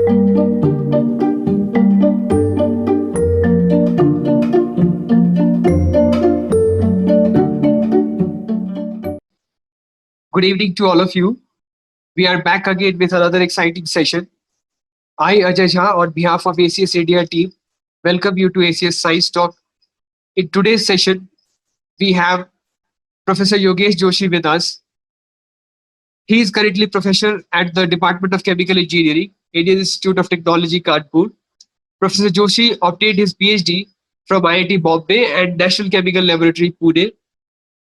Good evening to all of you. We are back again with another exciting session. I, Ajay Jha, on behalf of ACS India team, welcome you to ACS Science Talk. In today's session, we have Professor Yogesh Joshi with us. He is currently professor at the Department of Chemical Engineering, Indian Institute of Technology, Kanpur. Professor Joshi obtained his PhD from IIT Bombay and National Chemical Laboratory, Pune.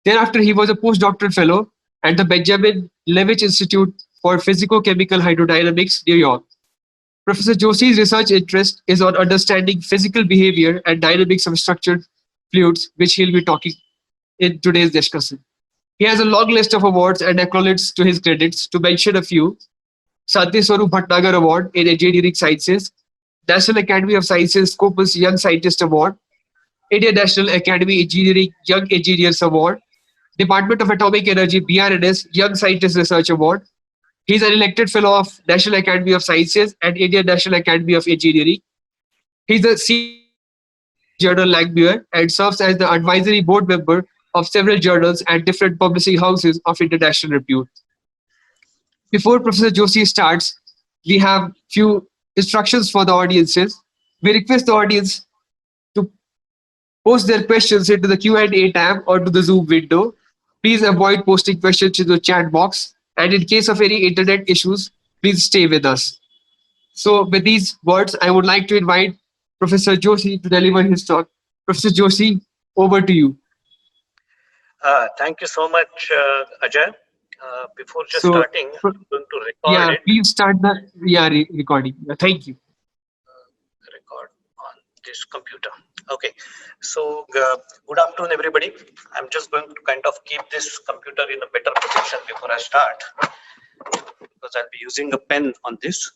Thereafter, he was a postdoctoral fellow at the Benjamin Levitch Institute for Physico-Chemical Hydrodynamics, New York. Professor Joshi's research interest is on understanding physical behavior and dynamics of structured fluids, which he'll be talking in today's discussion. He has a long list of awards and accolades to his credits. To mention a few: Santi Swarup Bhatnagar Award in Engineering Sciences, National Academy of Sciences Scopus Young Scientist Award, Indian National Academy Engineering Young Engineers Award, Department of Atomic Energy BRNS Young Scientist Research Award. He is an elected fellow of National Academy of Sciences and Indian National Academy of Engineering. He is the senior journal Langmuir and serves as the advisory board member of several journals and different publishing houses of international repute. Before Professor Joshi starts, we have few instructions for the audiences. We request the audience to post their questions into the Q&A tab or to the Zoom window. Please avoid posting questions in the chat box. And in case of any internet issues, please stay with us. So with these words, I would like to invite Professor Joshi to deliver his talk. Professor Joshi, over to you. Thank you so much, Ajay. Before starting, I'm going to record it. Please start the recording. Thank you. Record on this computer. Okay. So good afternoon, everybody. I'm just going to kind of keep this computer in a better position before I start, because I'll be using a pen on this.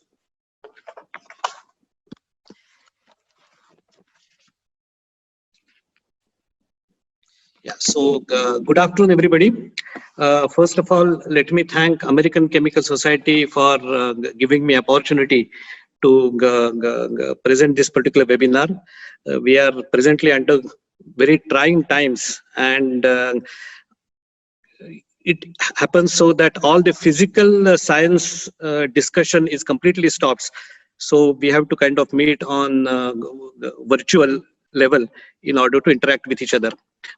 Yeah, so good afternoon, everybody. First of all, let me thank American Chemical Society for giving me opportunity to present this particular webinar. We are presently under very trying times, and it happens so that all the physical science discussion is completely stops. So we have to kind of meet on virtual level in order to interact with each other.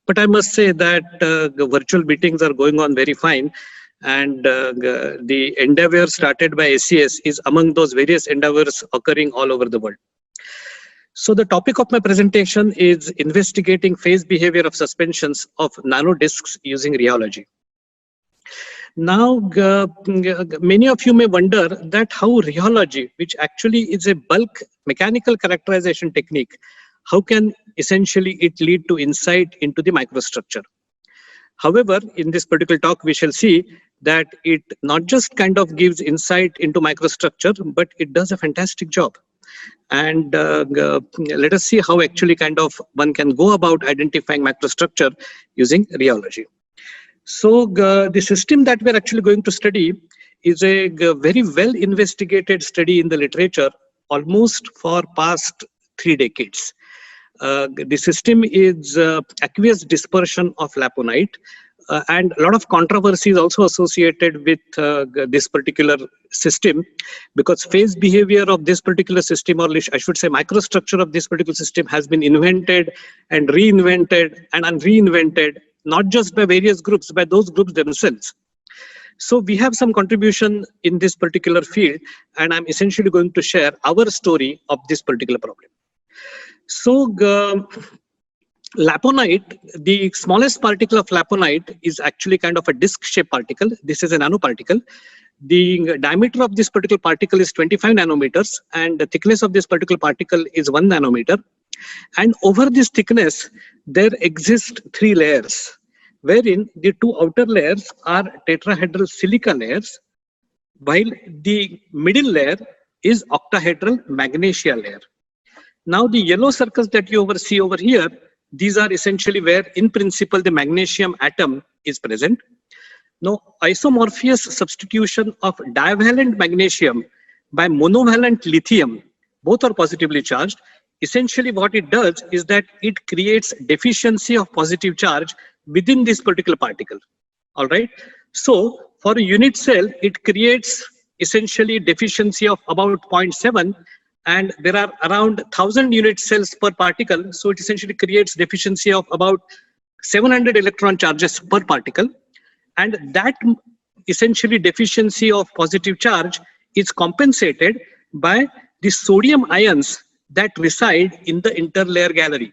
But I must say that the virtual meetings are going on very fine, and the endeavor started by ACS is among those various endeavors occurring all over the world. So the topic of my presentation is investigating phase behavior of suspensions of nanodiscs using rheology. Now, many of you may wonder that how rheology, which actually is a bulk mechanical characterization technique, how can essentially it lead to insight into the microstructure? However, in this particular talk, we shall see that it not just kind of gives insight into microstructure, but it does a fantastic job. And let us see how actually kind of one can go about identifying microstructure using rheology. So the system that we're actually going to study is a very well investigated study in the literature, almost for past 3 decades. The system is aqueous dispersion of laponite, and a lot of controversy is also associated with this particular system, because phase behavior of this particular system, or I should say microstructure of this particular system, has been invented and reinvented and reinvented, not just by various groups, by those groups themselves. So we have some contribution in this particular field, and I'm essentially going to share our story of this particular problem. So laponite, the smallest particle of laponite is actually kind of a disc-shaped particle. This is a nanoparticle. The diameter of this particular particle is 25 nanometers, and the thickness of this particular particle is 1 nanometer. And over this thickness, there exist 3 layers, wherein the 2 outer layers are tetrahedral silica layers, while the middle layer is octahedral magnesia layer. Now, the yellow circles that you see over here, these are essentially where, in principle, the magnesium atom is present. Now, isomorphous substitution of divalent magnesium by monovalent lithium, both are positively charged. Essentially what it does is that it creates deficiency of positive charge within this particular particle. All right. So for a unit cell, it creates essentially deficiency of about 0.7, and there are around 1000 unit cells per particle. So it essentially creates deficiency of about 700 electron charges per particle. And that essentially deficiency of positive charge is compensated by the sodium ions that reside in the interlayer gallery.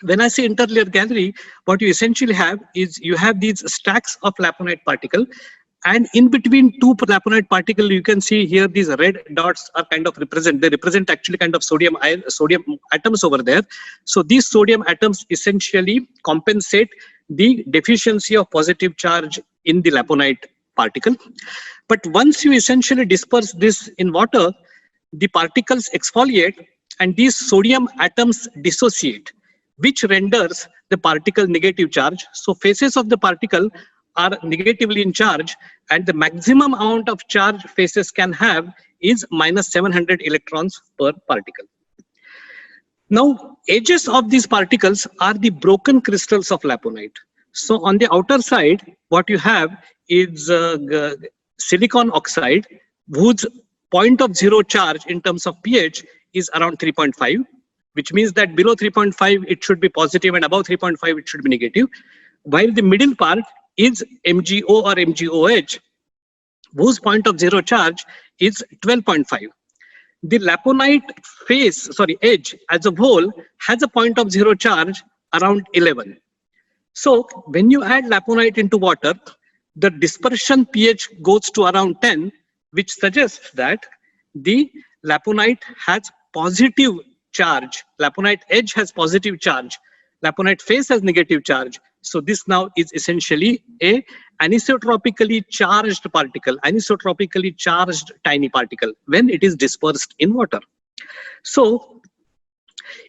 When I say interlayer gallery, what you essentially have is you have these stacks of laponite particle, and in between two laponite particle, you can see here these red dots are kind of they represent actually kind of sodium atoms over there. So these sodium atoms essentially compensate the deficiency of positive charge in the laponite particle. But once you essentially disperse this in water, the particles exfoliate and these sodium atoms dissociate, which renders the particle negative charge. So faces of the particle are negatively in charge, and the maximum amount of charge faces can have is minus 700 electrons per particle. Now, edges of these particles are the broken crystals of laponite. So on the outer side, what you have is silicon oxide, whose point of zero charge in terms of pH is around 3.5, which means that below 3.5 it should be positive and above 3.5 it should be negative, while the middle part is MgO or MgOH, whose point of zero charge is 12.5. The laponite edge as a whole has a point of zero charge around 11. So when you add laponite into water, the dispersion pH goes to around 10, which suggests that the laponite has positive charge. Laponite edge has positive charge. Laponite face has negative charge. So this now is essentially a anisotropically charged particle, anisotropically charged tiny particle when it is dispersed in water. So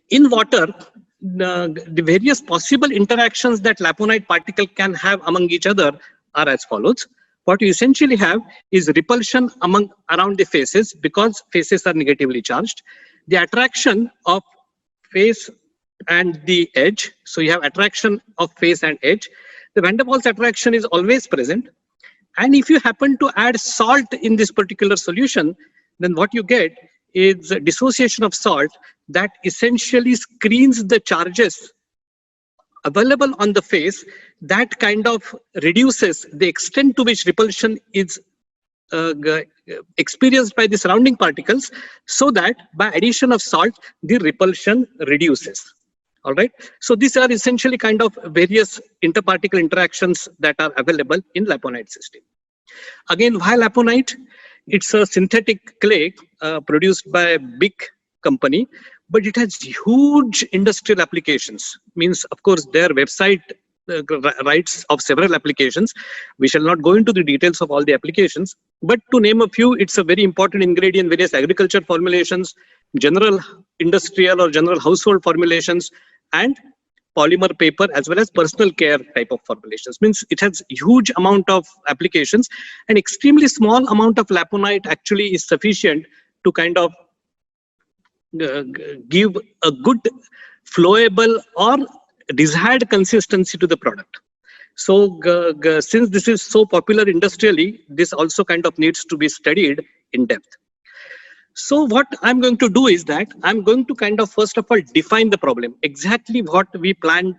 in water, the various possible interactions that laponite particle can have among each other are as follows. What you essentially have is repulsion around the faces, because faces are negatively charged. The attraction of face and the edge. So you have attraction of face and edge. The van der Waals attraction is always present. And if you happen to add salt in this particular solution, then what you get is a dissociation of salt that essentially screens the charges available on the face. That kind of reduces the extent to which repulsion is experienced by the surrounding particles, so that by addition of salt, the repulsion reduces. All right. So these are essentially kind of various interparticle interactions that are available in laponite system. Again, why laponite? It's a synthetic clay produced by a big company, but it has huge industrial applications. Means, of course, their website writes of several applications. We shall not go into the details of all the applications, but to name a few, it's a very important ingredient, various agriculture formulations, general industrial or general household formulations, and polymer paper, as well as personal care type of formulations. Means it has huge amount of applications, and extremely small amount of laponite actually is sufficient to kind of give a good flowable or desired consistency to the product. So since this is so popular industrially, this also kind of needs to be studied in depth. So what I'm going to do is that I'm going to kind of first of all define the problem, exactly what we plan,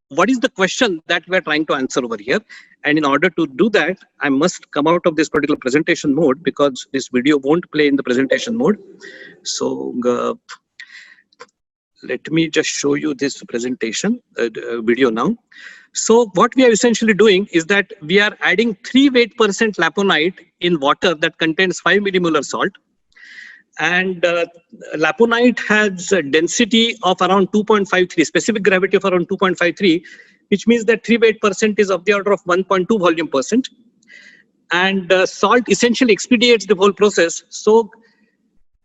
what is the question that we're trying to answer over here. And in order to do that, I must come out of this particular presentation mode, because this video won't play in the presentation mode. So let me just show you this presentation video now. So what we are essentially doing is that we are adding 3 weight % laponite in water that contains 5 millimolar salt. And laponite has a density of around 2.53, specific gravity of around 2.53, which means that 3 weight % is of the order of 1.2 volume %. And salt essentially expedites the whole process. So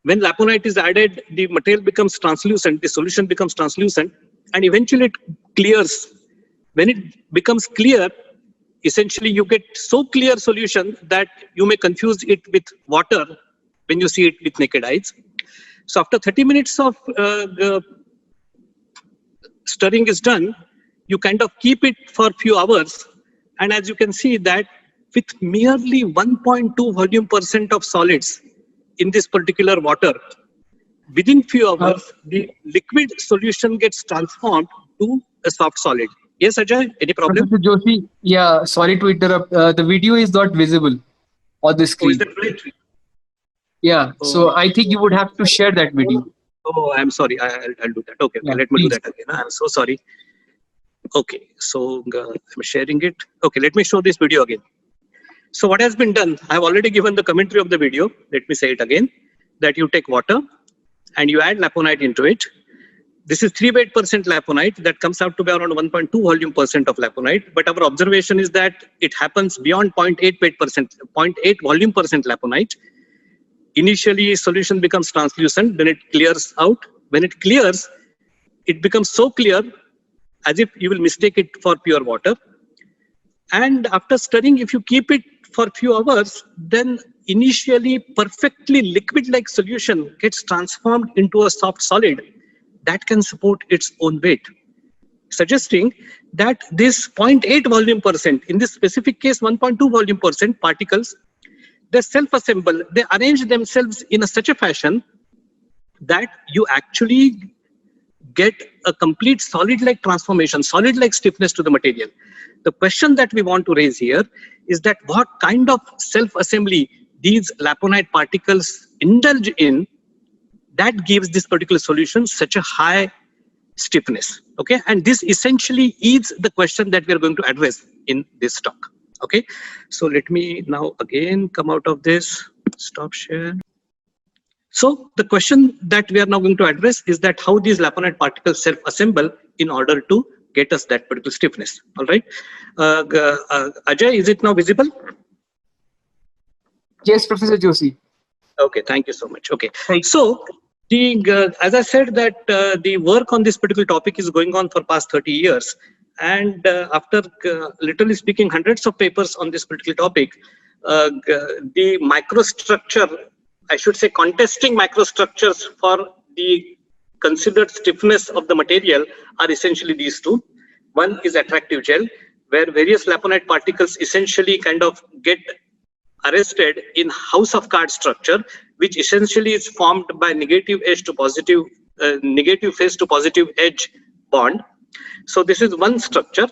when laponite is added, the material becomes translucent, the solution becomes translucent, and eventually it clears. When it becomes clear, essentially you get so clear solution that you may confuse it with water, when you see it with naked eyes. So after 30 minutes of stirring is done, you kind of keep it for a few hours. And as you can see that with merely 1.2 volume % of solids in this particular water, within few hours, the liquid solution gets transformed to a soft solid. Yes, Ajay, any problem? Professor Joshi, yeah, sorry to interrupt. The video is not visible on the Oh, is screen. that right? Yeah, so I think you would have to share that video. Oh, I'm sorry. I'll do that. Okay, Yeah, let me please. do that again. I'm so sorry. Okay, so I'm sharing it. Okay, let me show this video again. So what has been done? I've already given the commentary of the video. Let me say it again. That you take water and you add laponite into it. This is 3 weight % laponite. That comes out to be around 1.2 volume % of laponite. But our observation is that it happens beyond 0.8 weight %, 0.8 volume % laponite. Initially, solution becomes translucent, then it clears out. When it clears, it becomes so clear as if you will mistake it for pure water. And after stirring, if you keep it for a few hours, then initially perfectly liquid-like solution gets transformed into a soft solid that can support its own weight, suggesting that this 0.8 volume %, in this specific case 1.2 volume % particles, they self-assemble, they arrange themselves in such a fashion that you actually get a complete solid-like transformation, solid-like stiffness to the material. The question that we want to raise here is that what kind of self-assembly these laponite particles indulge in that gives this particular solution such a high stiffness. Okay, and this essentially is the question that we are going to address in this talk. Okay, so let me now again come out of this, stop share. So the question that we are now going to address is that how these laponite particles self-assemble in order to get us that particular stiffness. All right, Ajay, is it now visible? Yes, Professor Joshi. Okay, thank you so much. Okay, Thank so the as I said that the work on this particular topic is going on for past 30 years. And after literally speaking hundreds of papers on this particular topic, the microstructure, I should say contesting microstructures for the considered stiffness of the material are essentially these two. One is attractive gel, where various laponite particles essentially kind of get arrested in house of cards structure, which essentially is formed by negative edge to positive, negative phase to positive edge bond. So this is one structure.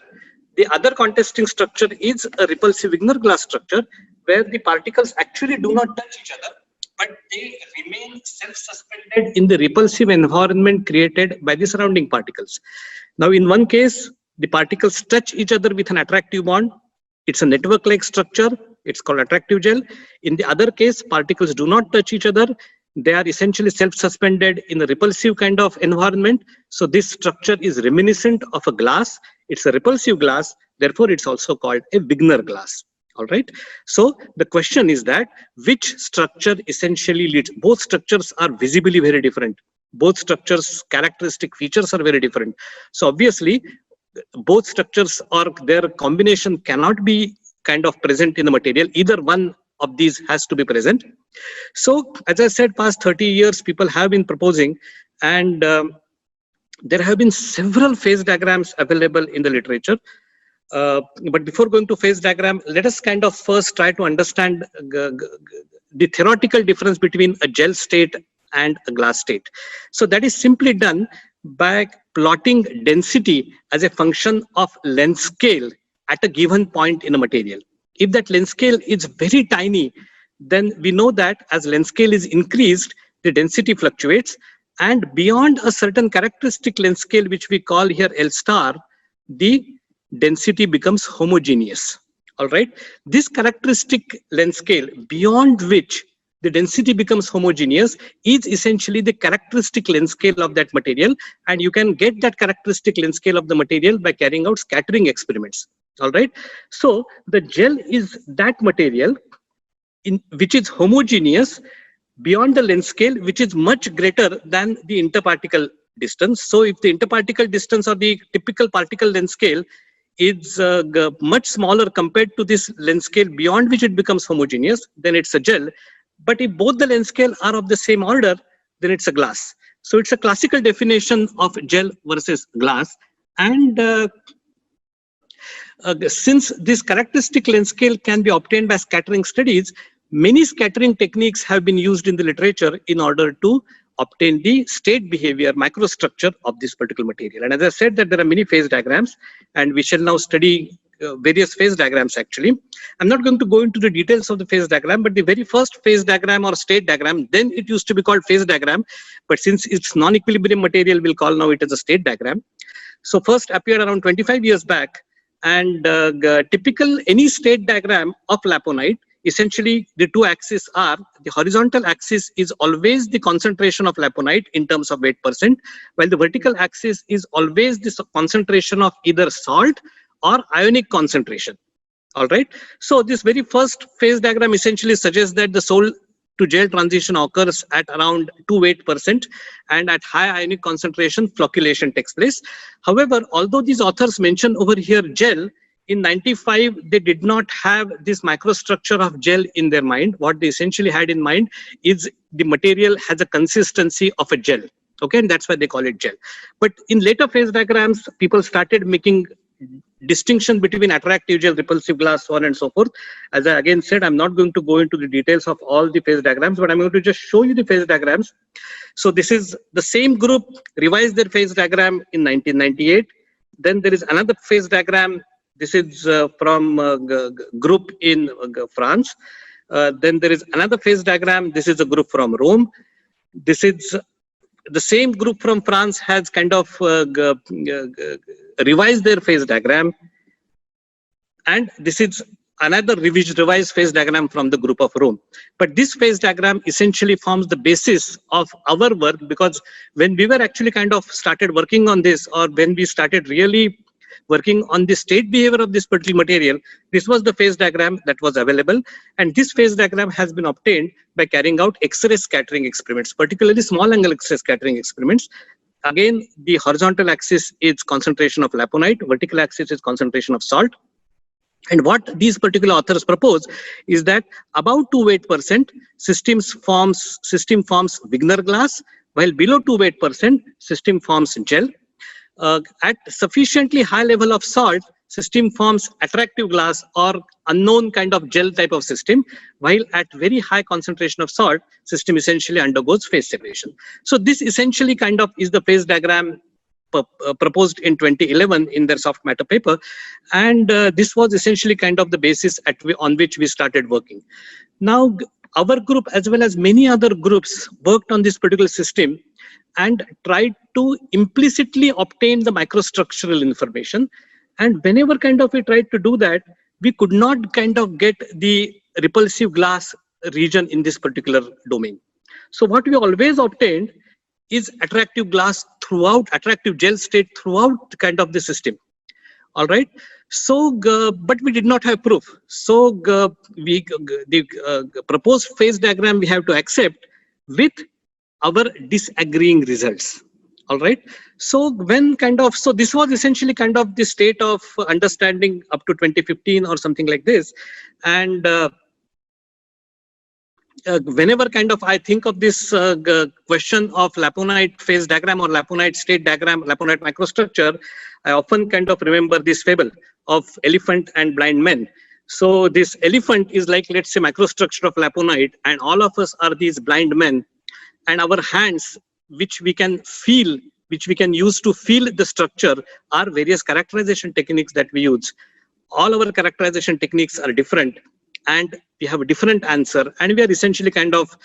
The other contesting structure is a repulsive Wigner glass structure, where the particles actually do not touch each other, but they remain self-suspended in the repulsive environment created by the surrounding particles. Now, in one case, the particles touch each other with an attractive bond. It's a network-like structure. It's called attractive gel. In the other case, particles do not touch each other. They are essentially self-suspended in a repulsive kind of environment. So this structure is reminiscent of a glass. It's a repulsive glass. Therefore, it's also called a Wigner glass. All right. So the question is that which structure essentially leads? Both structures are visibly very different. Both structures' characteristic features are very different. So obviously, both structures or their combination cannot be kind of present in the material. Either one of these has to be present. So as I said, past 30 years, people have been proposing, and there have been several phase diagrams available in the literature. But before going to phase diagram, let us kind of first try to understand the theoretical difference between a gel state and a glass state. So that is simply done by plotting density as a function of length scale at a given point in a material. If that length scale is very tiny, then we know that as length scale is increased, the density fluctuates, and beyond a certain characteristic length scale, which we call here L star, the density becomes homogeneous. All right. This characteristic length scale beyond which the density becomes homogeneous is essentially the characteristic length scale of that material, and you can get that characteristic length scale of the material by carrying out scattering experiments. All right. So the gel is that material which is homogeneous beyond the length scale, which is much greater than the interparticle distance. So if the interparticle distance or the typical particle length scale is much smaller compared to this length scale beyond which it becomes homogeneous, then it's a gel. But if both the length scale are of the same order, then it's a glass. So it's a classical definition of gel versus glass. And since this characteristic length scale can be obtained by scattering studies, many scattering techniques have been used in the literature in order to obtain the state behavior microstructure of this particular material. And as I said, that there are many phase diagrams, and we shall now study various phase diagrams actually. I'm not going to go into the details of the phase diagram, but the very first phase diagram or state diagram, then it used to be called phase diagram, but since it's non-equilibrium material, we'll call now it as a state diagram. So first appeared around 25 years back, and typical any state diagram of Laponite, essentially the two axes are, the horizontal axis is always the concentration of Laponite in terms of weight %, while the vertical axis is always the concentration of either salt or ionic concentration. All right. So this very first phase diagram essentially suggests that the sol to gel transition occurs at around 2 weight %, and at high ionic concentration flocculation takes place. However, although these authors mention over here gel, in 95 they did not have this microstructure of gel in their mind. What they essentially had in mind is the material has a consistency of a gel. Okay, and that's why they call it gel. But in later phase diagrams, people started making distinction between attractive gel, repulsive glass, so on and so forth. As I again said, I'm not going to go into the details of all the phase diagrams, but I'm going to just show you the phase diagrams. So this is the same group revised their phase diagram in 1998. Then there is another phase diagram. This is from group in France. Then there is another phase diagram. This is a group from Rome. This is the same group from France has kind of revised their phase diagram, and this is another revised phase diagram from the group of Rome. But this phase diagram essentially forms the basis of our work, because when we were actually kind of started working on this, or when we started really working on the state behavior of this particular material, this was the phase diagram that was available. And this phase diagram has been obtained by carrying out X-ray scattering experiments, particularly small angle X-ray scattering experiments. Again, the horizontal axis is concentration of Laponite, vertical axis is concentration of salt. And what these particular authors propose is that about 2 weight %, system forms Wigner glass, while below 2 weight %, system forms gel. At sufficiently high level of salt, system forms attractive glass or unknown kind of gel type of system, while at very high concentration of salt, system essentially undergoes phase separation. So this essentially kind of is the phase diagram proposed in 2011 in their soft matter paper, and this was essentially kind of the basis on which we started working. Now, our group as well as many other groups worked on this particular system and tried to implicitly obtain the microstructural information. And whenever kind of we tried to do that, we could not kind of get the repulsive glass region in this particular domain. So what we always obtained is attractive glass throughout, attractive gel state throughout kind of the system. All right. So, but we did not have proof. So the proposed phase diagram we have to accept with our disagreeing results. All right. So when kind of, so this was essentially kind of the state of understanding up to 2015 or something like this. And whenever kind of I think of this question of Laponite phase diagram or Laponite state diagram, Laponite microstructure, I often kind of remember this fable of elephant and blind men. So this elephant is like, let's say, microstructure of Laponite, and all of us are these blind men, and our hands, which we can feel, which we can use to feel the structure, are various characterization techniques that we use. All our characterization techniques are different, and we have a different answer, and we are essentially kind of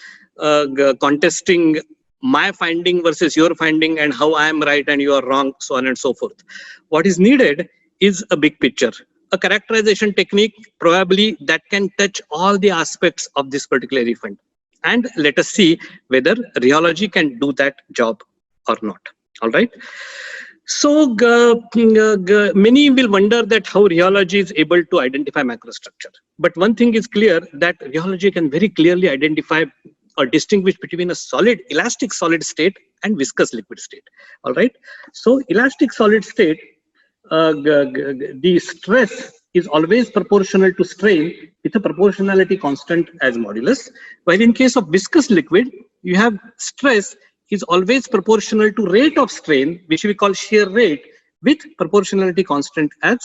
contesting my finding versus your finding, and how I am right and you are wrong, so on and so forth. What is needed is a big picture, a characterization technique probably that can touch all the aspects of this particular elephant. And let us see whether rheology can do that job or not. All right. So many will wonder that how rheology is able to identify macrostructure. But one thing is clear, that rheology can very clearly identify or distinguish between a solid, elastic solid state and viscous liquid state. All right. So elastic solid state, the stress is always proportional to strain with a proportionality constant as modulus. While in case of viscous liquid, you have stress is always proportional to rate of strain, which we call shear rate, with proportionality constant as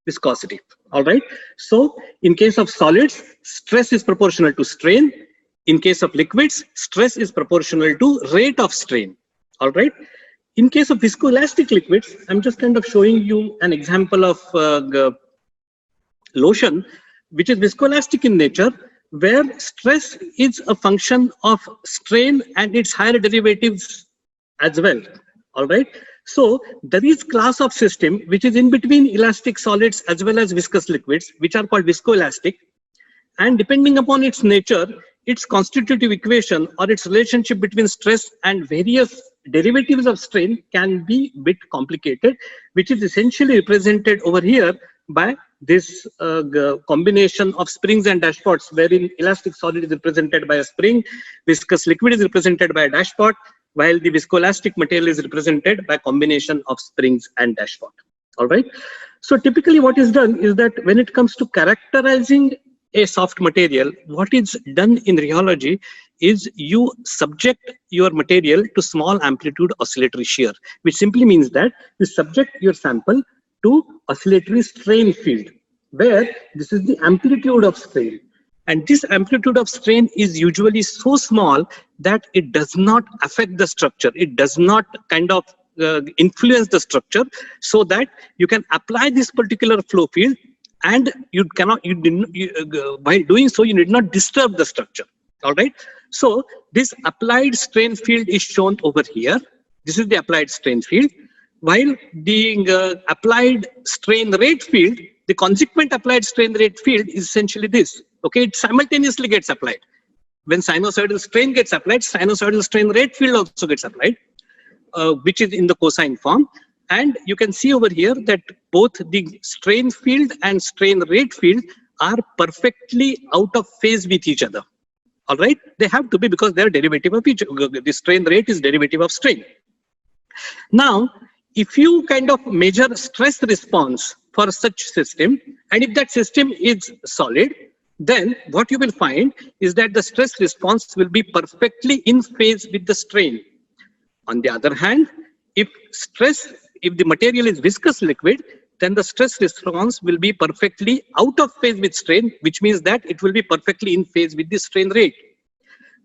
viscosity. All right. So in case of solids, stress is proportional to strain. In case of liquids, stress is proportional to rate of strain. All right. In case of viscoelastic liquids, I'm just kind of showing you an example of lotion, which is viscoelastic in nature, where stress is a function of strain and its higher derivatives as well. All right. So there is class of system which is in between elastic solids as well as viscous liquids, which are called viscoelastic. And depending upon its nature, its constitutive equation or its relationship between stress and various derivatives of strain can be a bit complicated, which is essentially represented over here by this combination of springs and dashpots, wherein elastic solid is represented by a spring, viscous liquid is represented by a dashpot, while the viscoelastic material is represented by a combination of springs and dashpot. All right. So typically what is done is that when it comes to characterizing a soft material, what is done in rheology is you subject your material to small amplitude oscillatory shear, which simply means that you subject your sample to oscillatory strain field, where this is the amplitude of strain. And this amplitude of strain is usually so small that it does not affect the structure. It does not kind of influence the structure, so that you can apply this particular flow field, and you cannot, while doing so, you need not disturb the structure. All right. So this applied strain field is shown over here. This is the applied strain field. While the applied strain rate field, the consequent applied strain rate field is essentially this. Okay, it simultaneously gets applied. When sinusoidal strain gets applied, sinusoidal strain rate field also gets applied, which is in the cosine form. And you can see over here that both the strain field and strain rate field are perfectly out of phase with each other. All right, they have to be, because they are derivative of each other. The strain rate is derivative of strain. Now, if you kind of measure stress response for such system, and if that system is solid, then what you will find is that the stress response will be perfectly in phase with the strain. On the other hand, if the material is viscous liquid, then the stress response will be perfectly out of phase with strain, which means that it will be perfectly in phase with the strain rate.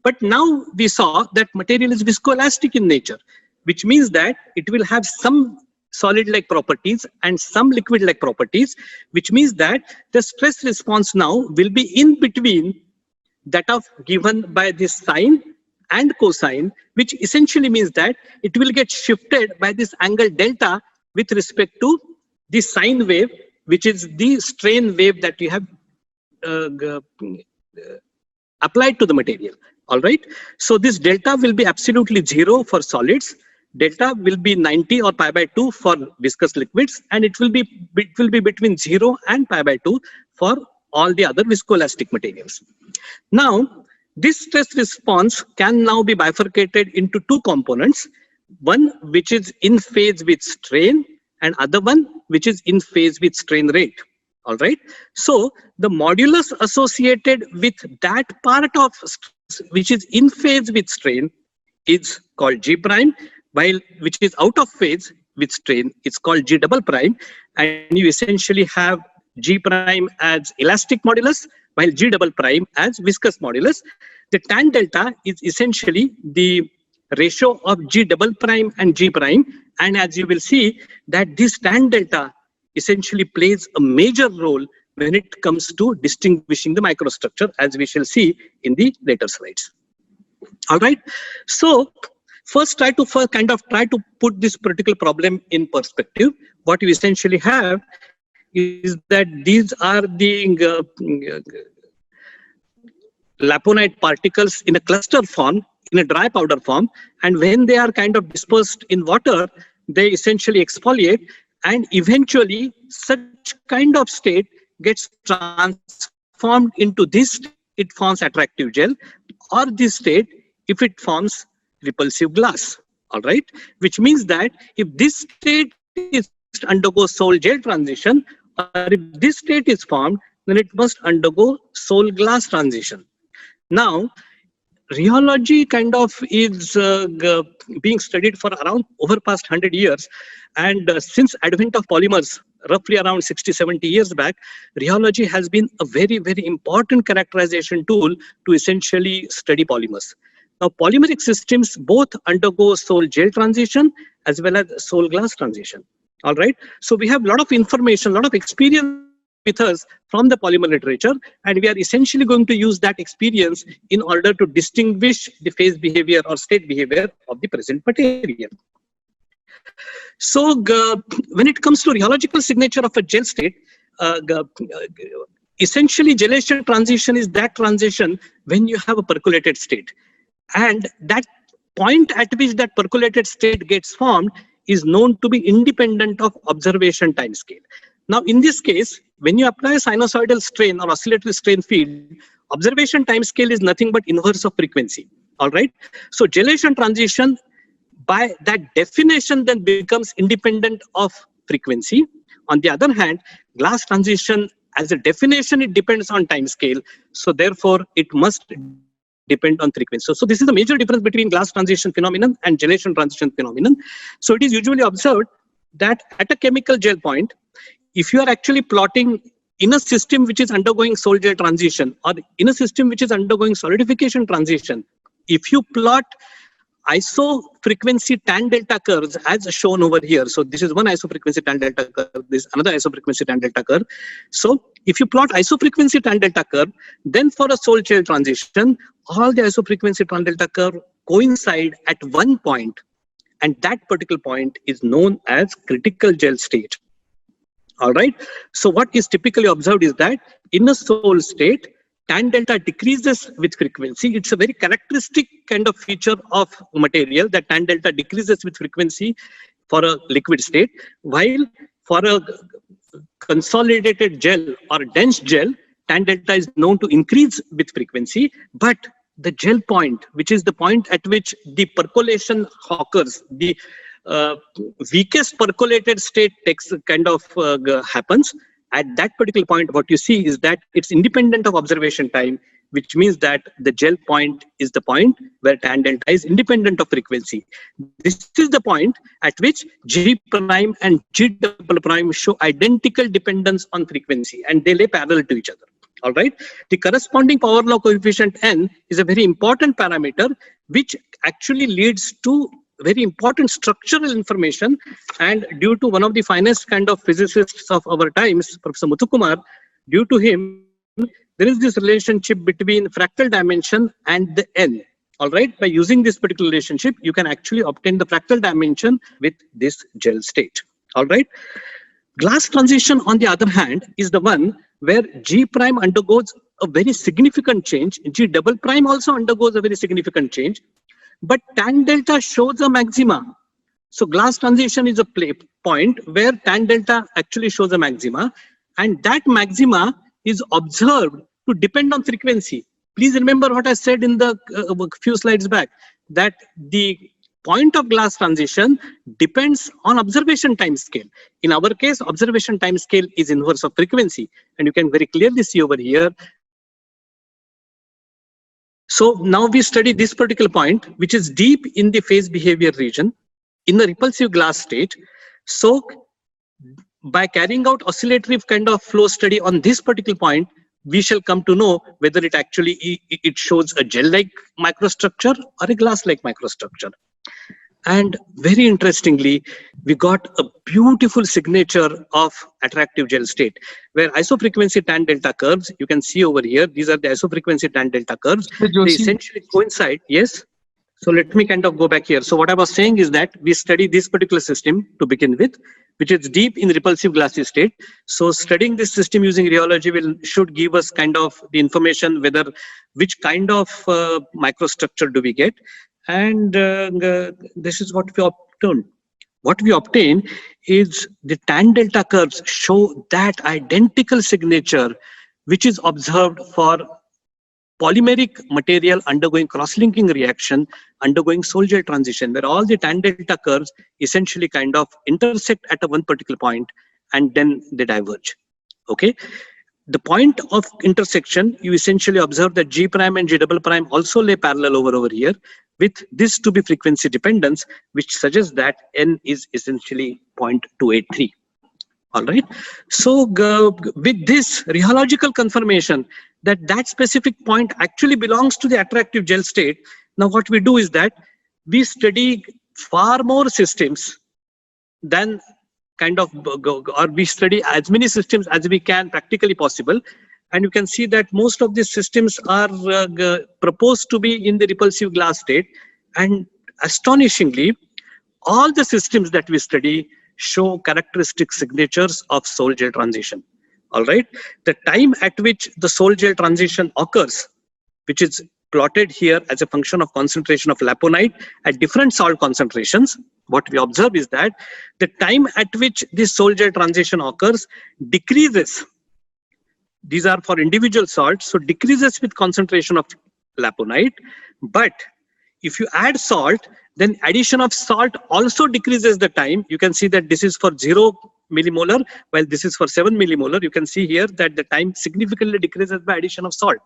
But now we saw that material is viscoelastic in nature, which means that it will have some solid-like properties and some liquid-like properties, which means that the stress response now will be in between that of given by this sine and cosine, which essentially means that it will get shifted by this angle delta with respect to the sine wave, which is the strain wave that you have applied to the material. All right. So this delta will be absolutely 0 for solids. Delta will be 90 or pi by 2 for viscous liquids, and it will be between 0 and pi by 2 for all the other viscoelastic materials. Now, this stress response can now be bifurcated into two components, one which is in phase with strain and other one which is in phase with strain rate. All right. So the modulus associated with that part of stress which is in phase with strain is called G prime, while which is out of phase with strain, it's called G double prime. And you essentially have G prime as elastic modulus, while G double prime as viscous modulus. The tan delta is essentially the ratio of G double prime and G prime. And as you will see that this tan delta essentially plays a major role when it comes to distinguishing the microstructure, as we shall see in the later slides. All right. So first try to put this particular problem in perspective. What you essentially have is that these are the laponite particles in a cluster form, in a dry powder form, and when they are kind of dispersed in water, they essentially exfoliate, and eventually such kind of state gets transformed into this, it forms attractive gel, or this state, if it forms repulsive glass. All right, which means that if this state is undergoes sol gel transition, or if this state is formed, then it must undergo Sol-glass transition. Now, rheology kind of is being studied for around over past 100 years, and since advent of polymers roughly around 60-70 years back, rheology has been a very important characterization tool to essentially study polymers. Now, polymeric systems both undergo sol-gel transition as well as sol-glass transition. All right, so we have a lot of information, a lot of experience with us from the polymer literature, and we are essentially going to use that experience in order to distinguish the phase behavior or state behavior of the present material. So when it comes to rheological signature of a gel state, essentially gelation transition is that transition when you have a percolated state, and that point at which that percolated state gets formed is known to be independent of observation time scale. Now, in this case, when you apply a sinusoidal strain or oscillatory strain field, observation time scale is nothing but inverse of frequency. All right. So gelation transition by that definition then becomes independent of frequency. On the other hand, glass transition as a definition, it depends on time scale. So therefore, it must depend on frequency. So this is the major difference between glass transition phenomenon and gelation transition phenomenon. So it is usually observed that at a chemical gel point, if you are actually plotting in a system which is undergoing sol-gel transition or in a system which is undergoing solidification transition, if you plot isofrequency tan delta curves as shown over here. So this is one isofrequency tan delta curve, this is another isofrequency tan delta curve. So if you plot isofrequency tan delta curve, then for a sol-gel transition, all the isofrequency tan delta curve coincide at one point, and that particular point is known as critical gel state. All right. So what is typically observed is that in a sol state, tan delta decreases with frequency. It's a very characteristic kind of feature of material that tan delta decreases with frequency for a liquid state, while for a consolidated gel or dense gel, tan delta is known to increase with frequency, but the gel point, which is the point at which the percolation occurs, the weakest percolated state takes kind of happens. At that particular point, what you see is that it's independent of observation time, which means that the gel point is the point where tan delta is independent of frequency. This is the point at which G prime and G double prime show identical dependence on frequency, and they lay parallel to each other. All right. The corresponding power law coefficient N is a very important parameter, which actually leads to very important structural information. And due to one of the finest kind of physicists of our times, Professor Muthukumar, due to him, there is this relationship between fractal dimension and the N. All right. By using this particular relationship, you can actually obtain the fractal dimension with this gel state. All right. Glass transition, on the other hand, is the one where G prime undergoes a very significant change. G double prime also undergoes a very significant change. But tan delta shows a maxima. So glass transition is a point where tan delta actually shows a maxima, and that maxima is observed to depend on frequency. Please remember what I said in the few slides back, that the point of glass transition depends on observation time scale. In our case, observation time scale is inverse of frequency, and you can very clearly see over here. So now we study this particular point, which is deep in the phase behavior region in the repulsive glass state. So by carrying out oscillatory kind of flow study on this particular point, we shall come to know whether it actually it shows a gel-like microstructure or a glass-like microstructure. And very interestingly, we got a beautiful signature of attractive gel state, where isofrequency tan delta curves, you can see over here, these are the isofrequency tan delta curves. They essentially coincide. Yes. So let me kind of go back here. So what I was saying is that we study this particular system to begin with, which is deep in repulsive glassy state. So studying this system using rheology should give us kind of the information whether which kind of microstructure do we get. And this is what we obtained. What we obtain is the tan delta curves show that identical signature which is observed for polymeric material undergoing cross-linking reaction, undergoing sol-gel transition, where all the tan delta curves essentially kind of intersect at one particular point and then they diverge. Okay. The point of intersection, you essentially observe that G prime and G double prime also lay parallel over here, with this to be frequency dependence, which suggests that N is essentially 0.283. All right. So with this rheological confirmation that that specific point actually belongs to the attractive gel state, now what we do is that we study far more systems than or we study as many systems as we can practically possible. And you can see that most of these systems are proposed to be in the repulsive glass state. And astonishingly, all the systems that we study show characteristic signatures of sol-gel transition. All right. The time at which the sol-gel transition occurs, which is plotted here as a function of concentration of laponite at different salt concentrations, what we observe is that the time at which this sol-gel transition occurs decreases. These are for individual salts, so decreases with concentration of laponite. But if you add salt, then addition of salt also decreases the time. You can see that this is for 0 millimolar, while this is for 7 millimolar. You can see here that the time significantly decreases by addition of salt.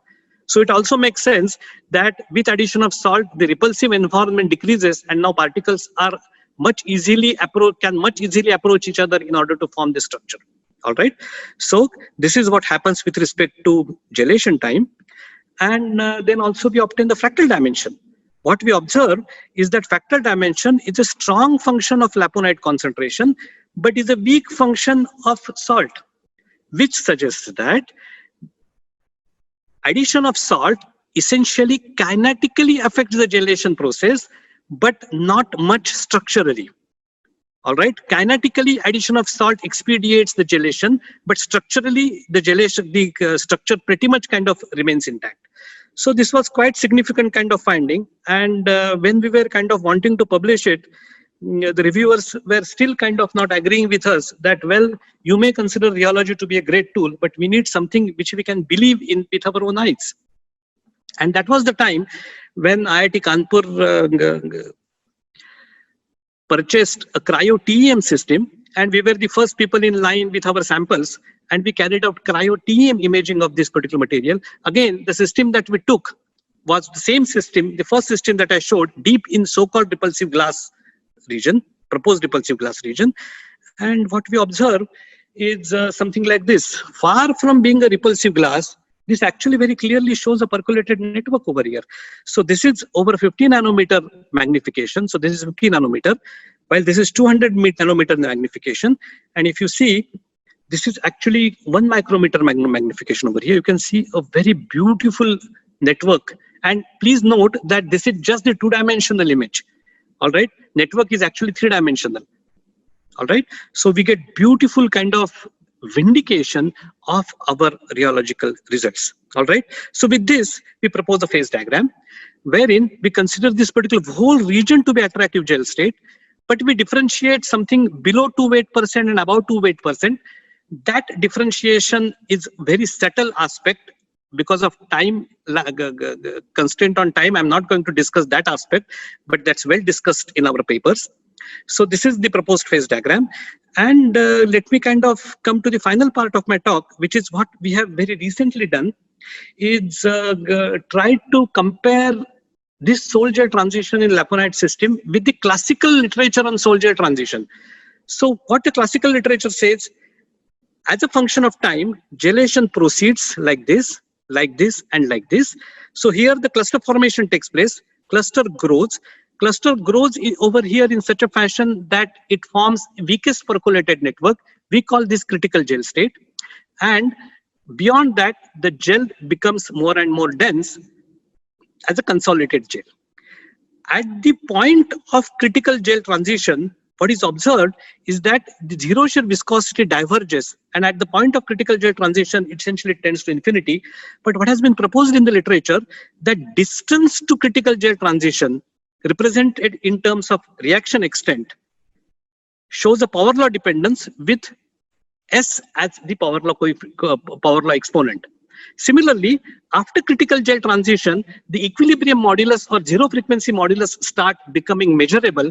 So it also makes sense that with addition of salt, the repulsive environment decreases, and now particles are can much easily approach each other in order to form this structure. All right. So this is what happens with respect to gelation time. And then also we obtain the fractal dimension. What we observe is that fractal dimension is a strong function of laponite concentration, but is a weak function of salt, which suggests that addition of salt essentially kinetically affects the gelation process, but not much structurally. All right, kinetically addition of salt expedites the gelation, but structurally the gelation, the structure pretty much kind of remains intact. So this was quite significant kind of finding, and when we were kind of wanting to publish it, the reviewers were still kind of not agreeing with us that, well, you may consider rheology to be a great tool, but we need something which we can believe in with our own eyes. And that was the time when IIT Kanpur purchased a cryo-TEM system, and we were the first people in line with our samples, and we carried out cryo-TEM imaging of this particular material. Again, the system that we took was the same system, the first system that I showed, deep in so-called repulsive glass region, proposed repulsive glass region. And what we observe is something like this. Far from being a repulsive glass, this actually very clearly shows a percolated network over here. So this is over 50 nanometer magnification. So this is 50 nanometer, while this is 200 nanometer magnification. And if you see, this is actually 1 micrometer magnification over here. You can see a very beautiful network. And please note that this is just the 2-dimensional image. All right, network is actually 3-dimensional. All right, so we get beautiful kind of vindication of our rheological results. All right, so with this, we propose a phase diagram wherein we consider this particular whole region to be attractive gel state, but we differentiate something below 2 weight% and above 2 weight%. That differentiation is very subtle aspect. Because of time constraint on time, I'm not going to discuss that aspect, but that's well discussed in our papers. So this is the proposed phase diagram. And let me kind of come to the final part of my talk, which is what we have very recently done, is try to compare this sol-gel transition in laponite system with the classical literature on sol-gel transition. So what the classical literature says, as a function of time, gelation proceeds like this, and like this. So here the cluster formation takes place, cluster grows over here in such a fashion that it forms weakest percolated network. We call this critical gel state. And beyond that, the gel becomes more and more dense as a consolidated gel. At the point of critical gel transition, what is observed is that the zero shear viscosity diverges, and at the point of critical gel transition, it essentially tends to infinity. But what has been proposed in the literature, that distance to critical gel transition represented in terms of reaction extent shows a power law dependence with S as the power law exponent. Similarly, after critical gel transition, the equilibrium modulus or zero frequency modulus start becoming measurable.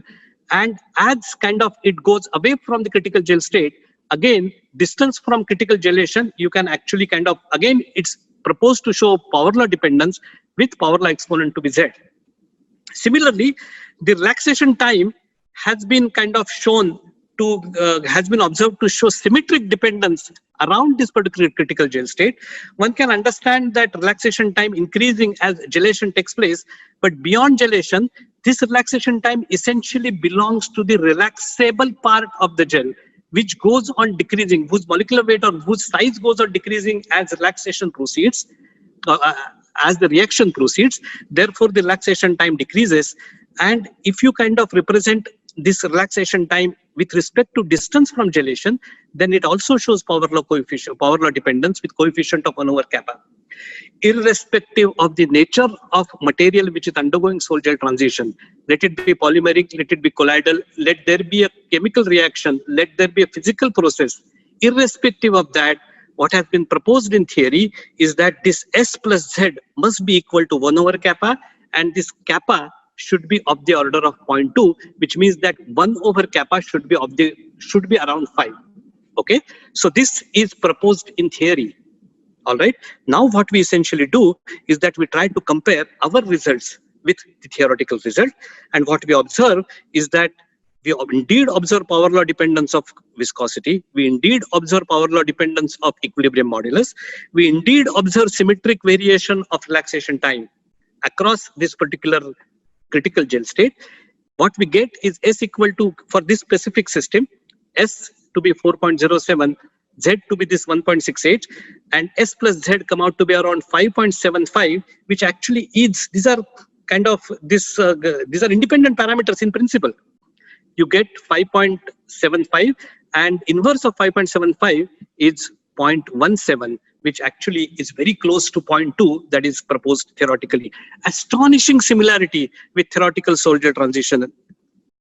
And as kind of it goes away from the critical gel state, again, distance from critical gelation, you can actually kind of, again, it's proposed to show power law dependence with power law exponent to be Z. Similarly, the relaxation time has been kind of shown to, has been observed to show symmetric dependence around this particular critical gel state. One can understand that relaxation time increasing as gelation takes place, but beyond gelation, this relaxation time essentially belongs to the relaxable part of the gel, which goes on decreasing, whose molecular weight or whose size goes on decreasing as relaxation proceeds, as the reaction proceeds. Therefore, the relaxation time decreases. And if you kind of represent this relaxation time with respect to distance from gelation, then it also shows power law coefficient, power law dependence with coefficient of 1 over kappa. Irrespective of the nature of material which is undergoing sol gel transition, let it be polymeric, let it be colloidal, let there be a chemical reaction, let there be a physical process. Irrespective of that, what has been proposed in theory is that this S plus Z must be equal to 1 over kappa, and this kappa should be of the order of 0.2, which means that 1 over kappa should be around 5. Okay, so this is proposed in theory. All right. Now what we essentially do is that we try to compare our results with the theoretical result, and what we observe is that we indeed observe power law dependence of viscosity. We indeed observe power law dependence of equilibrium modulus. We indeed observe symmetric variation of relaxation time across this particular critical gel state. What we get is S equal to, for this specific system, S to be 4.07, Z to be this 1.68, and S plus Z come out to be around 5.75, which actually is, these are kind of these are independent parameters in principle. You get 5.75, and inverse of 5.75 is 0.17, which actually is very close to 0.2 that is proposed theoretically. Astonishing similarity with theoretical sol gel transition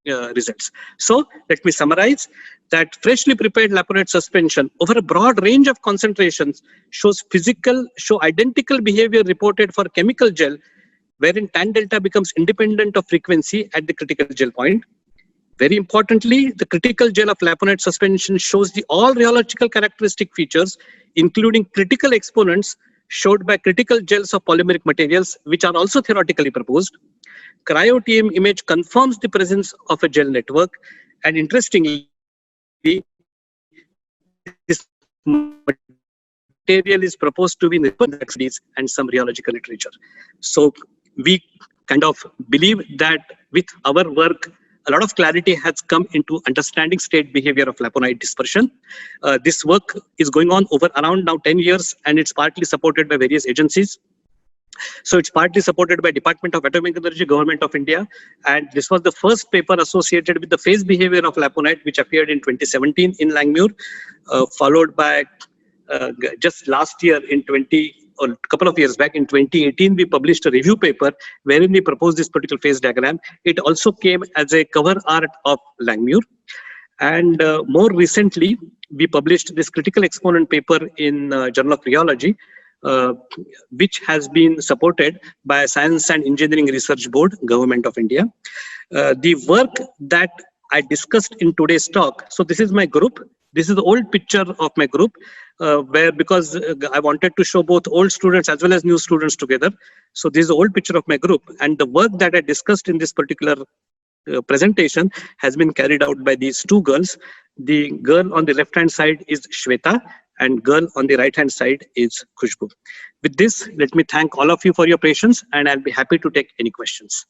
results. So let me summarize that freshly prepared Laponite suspension over a broad range of concentrations show identical behavior reported for chemical gel, wherein tan delta becomes independent of frequency at the critical gel point. Very importantly, the critical gel of Laponite suspension shows the all rheological characteristic features, including critical exponents showed by critical gels of polymeric materials, which are also theoretically proposed. Cryo-TM image confirms the presence of a gel network, and interestingly, this material is proposed to be in the studies and some rheological literature. So we kind of believe that with our work, a lot of clarity has come into understanding state behavior of Laponite dispersion. This work is going on over around now 10 years, and it's partly supported by various agencies. So it's partly supported by Department of Atomic Energy, Government of India, and this was the first paper associated with the phase behavior of Laponite, which appeared in 2017 in Langmuir, followed by just last year or a couple of years back in 2018, we published a review paper wherein we proposed this particular phase diagram. It also came as a cover art of Langmuir. And more recently, we published this critical exponent paper in Journal of Rheology, which has been supported by Science and Engineering Research Board, Government of India. The work that I discussed in today's talk, so this is my group. This is the old picture of my group, because I wanted to show both old students as well as new students together. So this is the old picture of my group, and the work that I discussed in this particular presentation has been carried out by these two girls. The girl on the left hand side is Shweta, and girl on the right hand side is Khushbu. With this, let me thank all of you for your patience, and I'll be happy to take any questions.